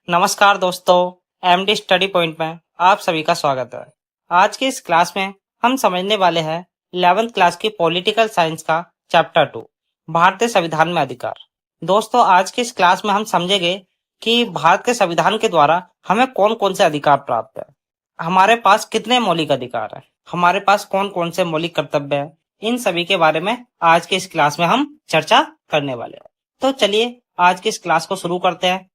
नमस्कार दोस्तों, MD study point में आप सभी का स्वागत है। आज की इस क्लास में हम समझने वाले हैं 11th क्लास की पॉलिटिकल साइंस का चैप्टर 2 भारतीय संविधान में अधिकार। दोस्तों, आज की इस क्लास में हम समझेंगे कि भारत के संविधान के द्वारा हमें कौन कौन से अधिकार प्राप्त है, हमारे पास कितने मौलिक अधिकार है, हमारे पास कौन कौन से मौलिक कर्तव्य है। इन सभी के बारे में आज की इस क्लास में हम चर्चा करने वाले हैं। तो चलिए आज की इस क्लास को शुरू करते हैं।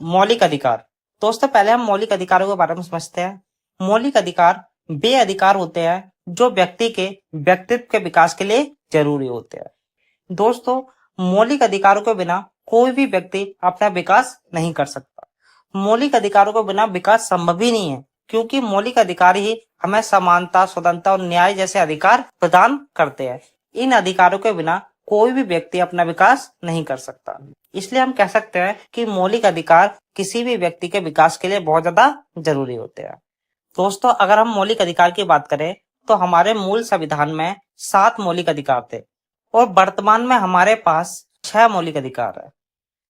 मौलिक अधिकार। दोस्तों, पहले हम मौलिक अधिकारों के बारे में समझते हैं। मौलिक अधिकार वे अधिकार होते हैं जो व्यक्ति के व्यक्तित्व के विकास के लिए जरूरी होते हैं। दोस्तों, मौलिक अधिकारों के बिना कोई भी व्यक्ति अपना विकास नहीं कर सकता। मौलिक अधिकारों के बिना विकास संभव ही नहीं है, क्योंकि मौलिक अधिकार ही हमें समानता, स्वतंत्रता और न्याय जैसे अधिकार प्रदान करते हैं। इन अधिकारों के बिना कोई भी व्यक्ति अपना विकास नहीं कर सकता। इसलिए हम कह सकते हैं कि मौलिक अधिकार किसी भी व्यक्ति के विकास के लिए बहुत ज्यादा जरूरी होते हैं। दोस्तों, अगर हम मौलिक अधिकार की बात करें तो हमारे मूल संविधान में 7 मौलिक अधिकार थे और वर्तमान में हमारे पास 6 मौलिक अधिकार है।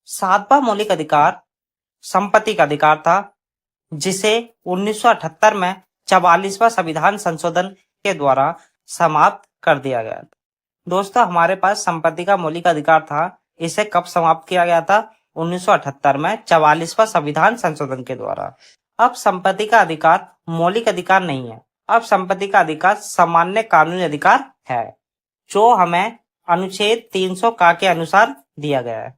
7वां मौलिक अधिकार संपत्ति का अधिकार था, जिसे 1978 में 44वां संविधान संशोधन के द्वारा समाप्त कर दिया गया था। दोस्तों, हमारे पास संपत्ति का मौलिक अधिकार था, इसे कब समाप्त किया गया था? 1978 में 44वां संविधान संशोधन के द्वारा। अब संपत्ति का अधिकार मौलिक अधिकार नहीं है, अब संपत्ति का अधिकार सामान्य कानूनी अधिकार है, जो हमें अनुच्छेद 300 का के अनुसार दिया गया है।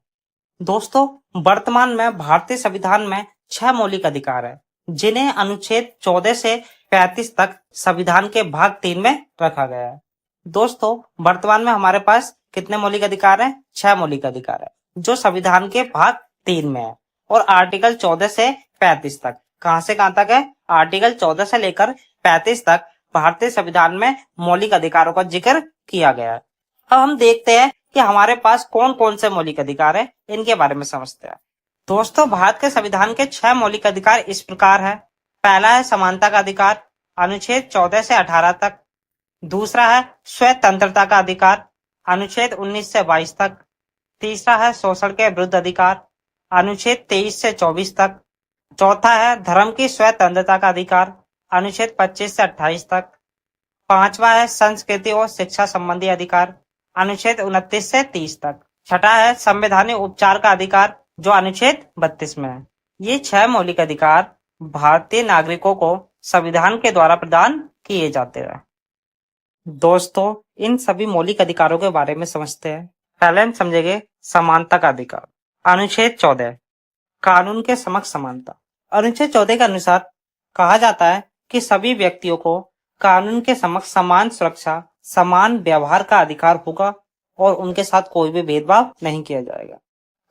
दोस्तों, वर्तमान में भारतीय संविधान में 6 मौलिक अधिकार है, जिन्हें अनुच्छेद 14 से 35 तक संविधान के भाग 3 में रखा गया है। दोस्तों, वर्तमान में हमारे पास कितने मौलिक अधिकार हैं? 6 मौलिक अधिकार है, जो संविधान के भाग 3 में है और आर्टिकल 14 से 35 तक। कहां से कहां तक है? आर्टिकल 14 से लेकर 35 तक भारतीय संविधान में मौलिक अधिकारों का जिक्र किया गया है। अब हम देखते हैं कि हमारे पास कौन कौन से मौलिक अधिकार है, इनके बारे में समझते हैं। दोस्तों, भारत के संविधान के 6 मौलिक अधिकार इस प्रकार है। पहला है समानता का अधिकार, अनुच्छेद 14 से 18 तक। दूसरा है स्वतंत्रता का अधिकार, अनुच्छेद 19 से 22 तक। तीसरा है शोषण के विरुद्ध अधिकार, अनुच्छेद 23 से 24 तक। चौथा है धर्म की स्वतंत्रता का अधिकार, अनुच्छेद 25 से 28 तक। पांचवा है संस्कृति और शिक्षा संबंधी अधिकार, अनुच्छेद 29 से 30 तक। छठा है संवैधानिक उपचार का अधिकार, जो अनुच्छेद 32 में है। ये 6 मौलिक अधिकार भारतीय नागरिकों को संविधान के द्वारा प्रदान किए जाते हैं। दोस्तों, इन सभी मौलिक अधिकारों के बारे में समझते हैं। पहले हम समझेंगे समानता का अधिकार। अनुच्छेद 14 कानून के समक्ष समानता। अनुच्छेद 14 के अनुसार कहा जाता है कि सभी व्यक्तियों को कानून के समक्ष समान सुरक्षा, समान व्यवहार का अधिकार होगा और उनके साथ कोई भी भेदभाव नहीं किया जाएगा।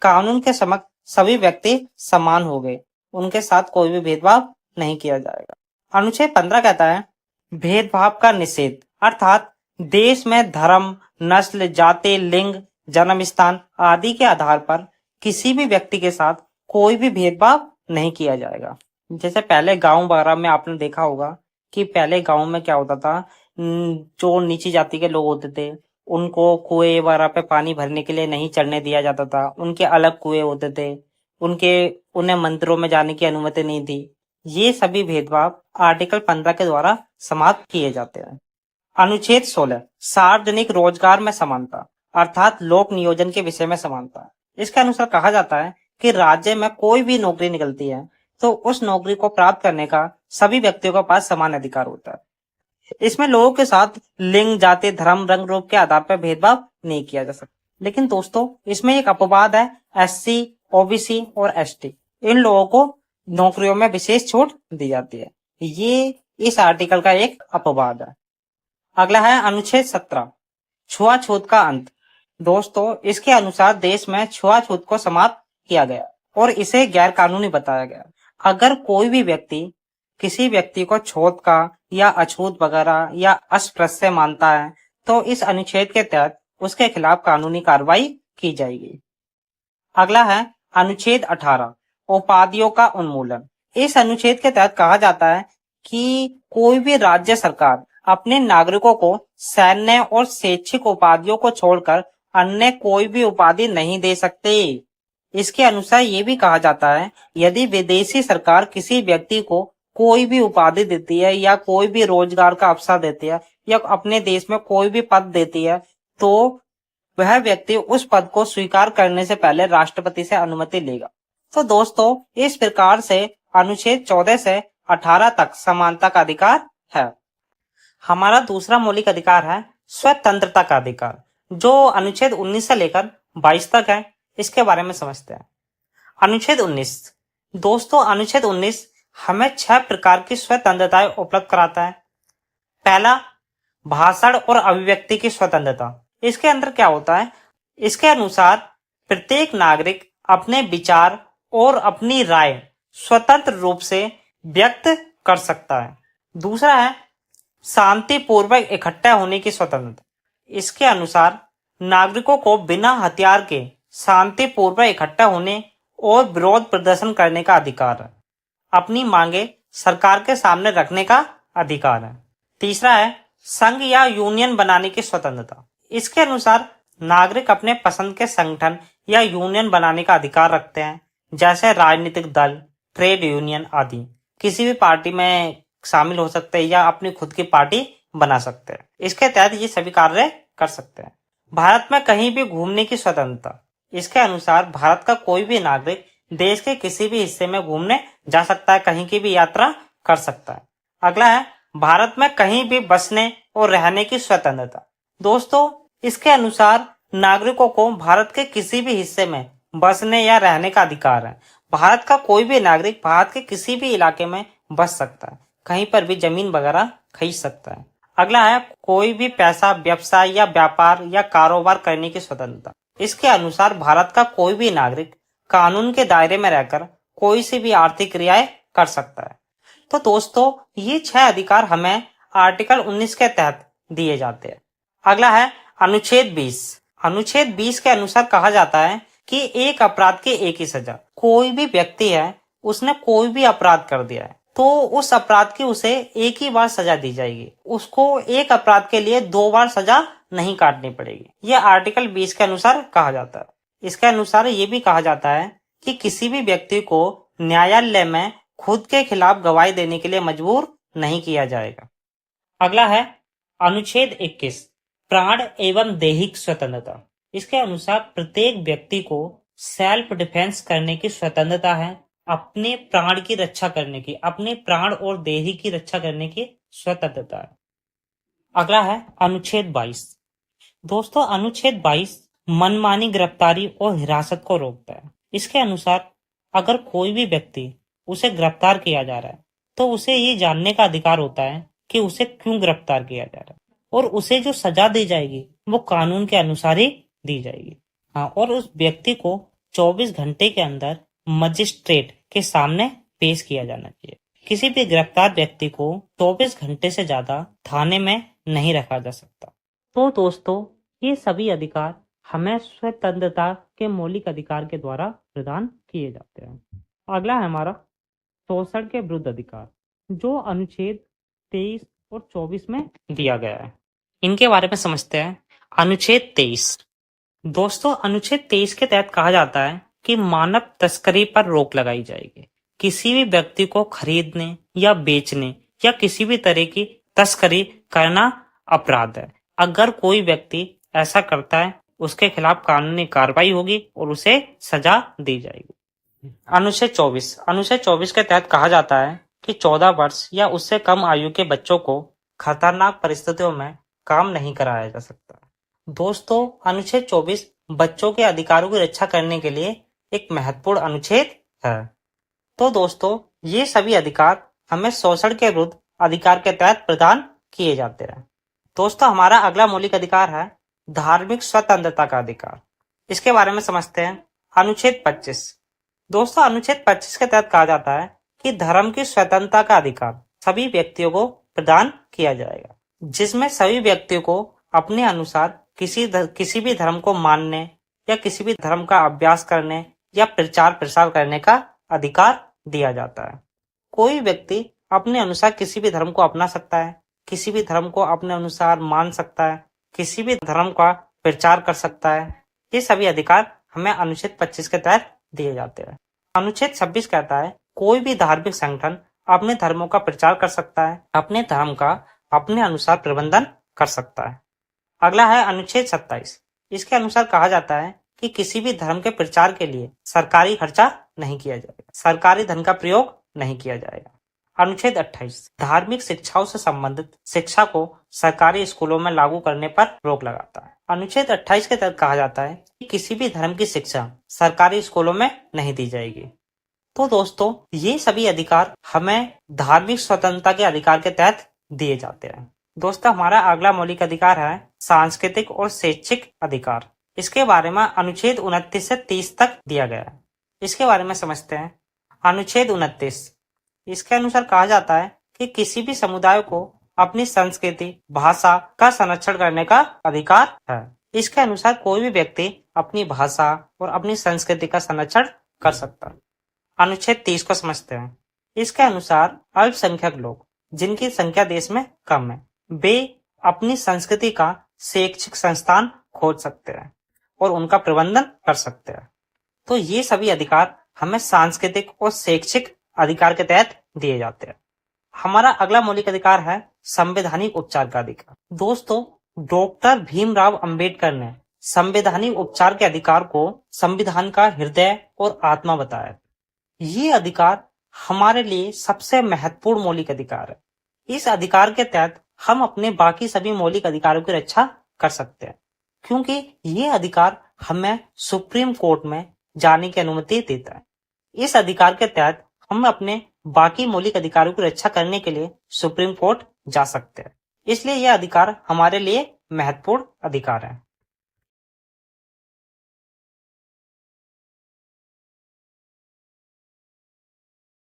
कानून के समक्ष सभी व्यक्ति समान हो गए, उनके साथ कोई भी भेदभाव नहीं किया जाएगा। अनुच्छेद 15 कहता है भेदभाव का निषेध, अर्थात देश में धर्म, नस्ल, जाति, लिंग, जन्म स्थान आदि के आधार पर किसी भी व्यक्ति के साथ कोई भी भेदभाव नहीं किया जाएगा। जैसे पहले गांव वगैरह में आपने देखा होगा कि पहले गांव में क्या होता था, जो नीची जाति के लोग होते थे उनको कुएं वगैरह पे पानी भरने के लिए नहीं चढ़ने दिया जाता था। उनके अलग कुएं होते थे, उन्हें मंदिरों में जाने की अनुमति नहीं थी। ये सभी भेदभाव आर्टिकल 15 के द्वारा समाप्त किए जाते हैं। अनुच्छेद 16 सार्वजनिक रोजगार में समानता, अर्थात लोक नियोजन के विषय में समानता। इसके अनुसार कहा जाता है कि राज्य में कोई भी नौकरी निकलती है तो उस नौकरी को प्राप्त करने का सभी व्यक्तियों के पास समान अधिकार होता है। इसमें लोगों के साथ लिंग, जाति, धर्म, रंग, रूप के आधार पर भेदभाव नहीं किया जा सकता। लेकिन दोस्तों, इसमें एक अपवाद है, SC, OBC और ST। इन लोगों को नौकरियों में विशेष छूट दी जाती है। ये इस आर्टिकल का एक अपवाद है। अगला है अनुच्छेद 17 छुआछूत का अंत। दोस्तों, इसके अनुसार देश में छुआछूत को समाप्त किया गया और इसे गैर कानूनी बताया गया। अगर कोई भी व्यक्ति किसी व्यक्ति को छूत का या अछूत वगैरह या अस्पृश्य मानता है तो इस अनुच्छेद के तहत उसके खिलाफ कानूनी कार्रवाई की जाएगी। अगला है अनुच्छेद 18 उपाधियों का उन्मूलन। इस अनुच्छेद के तहत कहा जाता है कि कोई भी राज्य सरकार अपने नागरिकों को सैन्य और शैक्षिक उपाधियों को छोड़कर अन्य कोई भी उपाधि नहीं दे सकते। इसके अनुसार ये भी कहा जाता है, यदि विदेशी सरकार किसी व्यक्ति को कोई भी उपाधि देती है या कोई भी रोजगार का अवसर देती है या अपने देश में कोई भी पद देती है, तो वह व्यक्ति उस पद को स्वीकार करने से पहले राष्ट्रपति से अनुमति लेगा। तो दोस्तों, इस प्रकार से अनुच्छेद 14 से 18 तक समानता का अधिकार है। हमारा दूसरा मौलिक अधिकार है स्वतंत्रता का अधिकार, जो अनुच्छेद 19 से लेकर 22 तक है। इसके बारे में समझते हैं। अनुच्छेद 19। दोस्तों, अनुच्छेद 19 हमें 6 प्रकार की स्वतंत्रताएं उपलब्ध कराता है। पहला, भाषण और अभिव्यक्ति की स्वतंत्रता। इसके अंदर क्या होता है? इसके अनुसार प्रत्येक नागरिक अपने विचार और अपनी राय स्वतंत्र रूप से व्यक्त कर सकता है। दूसरा है शांतिपूर्वक इकट्ठा होने की स्वतंत्रता। इसके अनुसार नागरिकों को बिना हथियार के शांतिपूर्वक इकट्ठा होने और विरोध प्रदर्शन करने का अधिकार है। अपनी मांगे सरकार के सामने रखने का अधिकार है। तीसरा है संघ या यूनियन बनाने की स्वतंत्रता। इसके अनुसार नागरिक अपने पसंद के संगठन या यूनियन बनाने का अधिकार रखते हैं, जैसे राजनीतिक दल, ट्रेड यूनियन आदि। किसी भी पार्टी में शामिल हो सकते हैं या अपनी खुद की पार्टी बना सकते हैं। इसके तहत ये सभी कार्य कर सकते हैं। भारत में कहीं भी घूमने की स्वतंत्रता। इसके अनुसार भारत का कोई भी नागरिक देश के किसी भी हिस्से में घूमने जा सकता है, कहीं की भी यात्रा कर सकता है। अगला है भारत में कहीं भी बसने और रहने की स्वतंत्रता। दोस्तों, इसके अनुसार नागरिकों को भारत के किसी भी हिस्से में बसने या रहने का अधिकार है। भारत का कोई भी नागरिक भारत के किसी भी इलाके में बस सकता है, कहीं पर भी जमीन वगैरह खरीद सकता है। अगला है कोई भी पैसा, व्यवसाय या व्यापार या कारोबार करने की स्वतंत्रता। इसके अनुसार भारत का कोई भी नागरिक कानून के दायरे में रहकर कोई सी भी आर्थिक क्रियाएं कर सकता है। तो दोस्तों, ये 6 अधिकार हमें आर्टिकल 19 के तहत दिए जाते हैं। अगला है अनुच्छेद 20। अनुच्छेद 20 के अनुसार कहा जाता है कि एक अपराध की एक ही सजा। कोई भी व्यक्ति है, उसने कोई भी अपराध कर दिया है, तो उस अपराध की उसे एक ही बार सजा दी जाएगी। उसको एक अपराध के लिए 2 बार सजा नहीं काटनी पड़ेगी। यह आर्टिकल 20 के अनुसार कहा जाता है। इसके अनुसार ये भी कहा जाता है कि किसी भी व्यक्ति को न्यायालय में खुद के खिलाफ गवाही देने के लिए मजबूर नहीं किया जाएगा। अगला है अनुच्छेद 21, प्राण एवं दैहिक स्वतंत्रता। इसके अनुसार प्रत्येक व्यक्ति को सेल्फ डिफेंस करने की स्वतंत्रता है, अपने प्राण की रक्षा करने की, अपने प्राण और देही की रक्षा करने की स्वतंत्रता है। अगला है अनुच्छेद 22। दोस्तों, अनुच्छेद 22 मनमानी गिरफ्तारी और हिरासत को रोकता है। इसके अनुसार अगर कोई भी व्यक्ति उसे गिरफ्तार किया जा रहा है, तो उसे ये जानने का अधिकार होता है कि उसे क्यों गिरफ्तार किया जा रहा है, और उसे जो सजा दी जाएगी वो कानून के अनुसार ही दी जाएगी। हाँ, और उस व्यक्ति को 24 घंटे के अंदर मजिस्ट्रेट के सामने पेश किया जाना चाहिए। किसी भी गिरफ्तार व्यक्ति को 24 घंटे से ज्यादा थाने में नहीं रखा जा सकता। तो दोस्तों, ये सभी अधिकार हमें स्वतंत्रता के मौलिक अधिकार के द्वारा प्रदान किए जाते हैं। अगला है हमारा शोषण के विरुद्ध अधिकार, जो अनुच्छेद 23 और 24 में दिया गया है। इनके बारे में समझते हैं। अनुच्छेद 23। दोस्तों, अनुच्छेद 23 के तहत कहा जाता है कि मानव तस्करी पर रोक लगाई जाएगी। किसी भी व्यक्ति को खरीदने या बेचने या किसी भी तरह की तस्करी करना अपराध है। अगर कोई व्यक्ति ऐसा करता है, उसके खिलाफ कानूनी कार्रवाई होगी और उसे सजा दी जाएगी। अनुच्छेद 24। अनुच्छेद 24 के तहत कहा जाता है कि 14 वर्ष या उससे कम आयु के बच्चों को खतरनाक परिस्थितियों में काम नहीं कराया जा सकता। दोस्तों, अनुच्छेद 24 बच्चों के अधिकारों की रक्षा करने के लिए एक महत्वपूर्ण अनुच्छेद है। तो दोस्तों, ये सभी अधिकार हमें शोषण के विरुद्ध अधिकार के तहत प्रदान किए जाते हैं। दोस्तों, हमारा अगला मौलिक अधिकार है धार्मिक स्वतंत्रता का अधिकार। इसके बारे में समझते हैं। अनुच्छेद 25। दोस्तों, अनुच्छेद 25 के तहत कहा जाता है कि धर्म की स्वतंत्रता का अधिकार सभी व्यक्तियों को प्रदान किया जाएगा, जिसमें सभी व्यक्तियों को अपने अनुसार किसी भी धर्म को मानने या किसी भी धर्म का अभ्यास करने या प्रचार प्रसार करने का अधिकार दिया जाता है। कोई व्यक्ति अपने अनुसार किसी भी धर्म को अपना सकता है, किसी भी धर्म को अपने अनुसार मान सकता है, किसी भी धर्म का प्रचार कर सकता है। ये सभी अधिकार हमें अनुच्छेद 25 के तहत दिए जाते हैं। अनुच्छेद 26 कहता है कोई भी धार्मिक संगठन अपने धर्मों का प्रचार कर सकता है, अपने धर्म का अपने अनुसार प्रबंधन कर सकता है। अगला है अनुच्छेद 27। इसके अनुसार कहा जाता है कि किसी भी धर्म के प्रचार के लिए सरकारी खर्चा नहीं किया जाएगा, सरकारी धन का प्रयोग नहीं किया जाएगा। अनुच्छेद 28 धार्मिक शिक्षाओं से संबंधित शिक्षा को सरकारी स्कूलों में लागू करने पर रोक लगाता है। अनुच्छेद 28 के तहत कहा जाता है कि किसी भी धर्म की शिक्षा सरकारी स्कूलों में नहीं दी जाएगी। तो दोस्तों, ये सभी अधिकार हमें धार्मिक स्वतंत्रता के अधिकार के तहत दिए जाते हैं। दोस्तों, हमारा अगला मौलिक अधिकार है सांस्कृतिक और शैक्षिक अधिकार। इसके बारे में अनुच्छेद 29 से 30 तक दिया गया है। इसके बारे में समझते हैं। अनुच्छेद 29 इसके अनुसार कहा जाता है कि किसी भी समुदाय को अपनी संस्कृति, भाषा का संरक्षण करने का अधिकार है। इसके अनुसार कोई भी व्यक्ति अपनी भाषा और अपनी संस्कृति का संरक्षण कर सकता है। अनुच्छेद 30 को समझते हैं। इसके अनुसार अल्पसंख्यक लोग, जिनकी संख्या देश में कम है, वे अपनी संस्कृति का शैक्षिक संस्थान खोज सकते हैं और उनका प्रबंधन कर सकते हैं। तो ये सभी अधिकार हमें सांस्कृतिक और शैक्षिक अधिकार के तहत दिए जाते हैं। हमारा अगला मौलिक अधिकार है संवैधानिक उपचार का अधिकार। दोस्तों, डॉक्टर भीमराव अंबेडकर ने संवैधानिक उपचार के अधिकार को संविधान का हृदय और आत्मा बताया। ये अधिकार हमारे लिए सबसे महत्वपूर्ण मौलिक अधिकार है। इस अधिकार के तहत हम अपने बाकी सभी मौलिक अधिकारों की रक्षा कर सकते हैं, क्योंकि ये अधिकार हमें सुप्रीम कोर्ट में जाने की अनुमति देता है। इस अधिकार के तहत हम अपने बाकी मौलिक अधिकारों की रक्षा करने के लिए सुप्रीम कोर्ट जा सकते हैं। इसलिए यह अधिकार हमारे लिए महत्वपूर्ण अधिकार है।